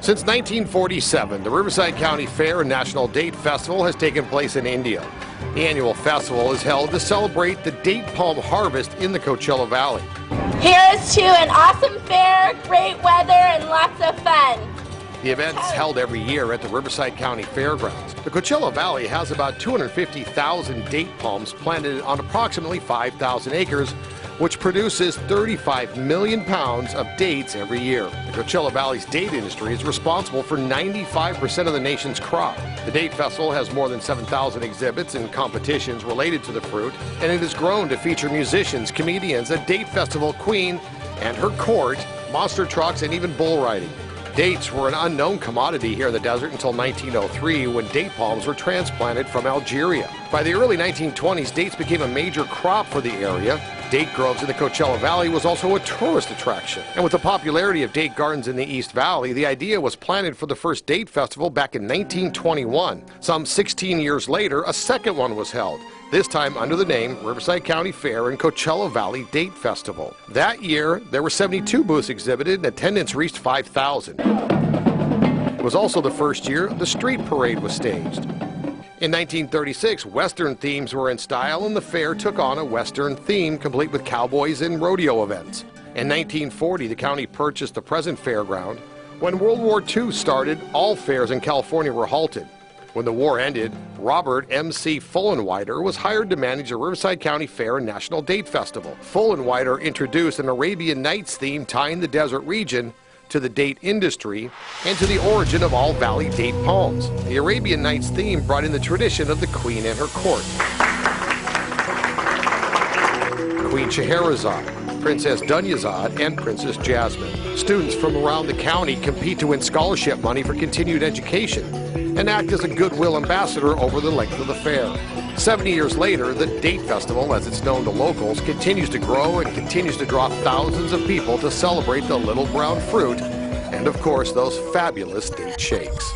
Since 1947, the Riverside County Fair and National Date Festival has taken place in India. The annual festival is held to celebrate the date palm harvest in the Coachella Valley. Here's to an awesome fair, great weather, and lots of fun. The event is held every year at the Riverside County Fairgrounds. The Coachella Valley has about 250,000 date palms planted on approximately 5,000 acres, which produces 35 million pounds of dates every year. The Coachella Valley's date industry is responsible for 95% of the nation's crop. The Date Festival has more than 7,000 exhibits and competitions related to the fruit, and it has grown to feature musicians, comedians, a date festival queen and her court, monster trucks, and even bull riding. Dates were an unknown commodity here in the desert until 1903, when date palms were transplanted from Algeria. By the early 1920s, dates became a major crop for the area. Date groves in the Coachella Valley was also a tourist attraction. And with the popularity of date gardens in the East Valley, the idea was planted for the first date festival back in 1921. Some 16 years later, a second one was held, this time under the name Riverside County Fair and Coachella Valley Date Festival. That year, there were 72 booths exhibited and attendance reached 5,000. It was also the first year the street parade was staged. In 1936, Western themes were in style, and the fair took on a Western theme, complete with cowboys and rodeo events. In 1940, the county purchased the present fairground. When World War II started, all fairs in California were halted. When the war ended, Robert M.C. Fullenwider was hired to manage the Riverside County Fair and National Date Festival. Fullenwider introduced an Arabian Nights theme tying the desert region to the date industry and to the origin of all valley date palms. The Arabian Nights theme brought in the tradition of the queen and her court. Queen Scheherazade, Princess Dunyazad, and Princess Jasmine. Students from around the county compete to win scholarship money for continued education and act as a goodwill ambassador over the length of the fair. 70 years later, the Date Festival, as it's known to locals, continues to grow and continues to draw thousands of people to celebrate the little brown fruit and, of course, those fabulous date shakes.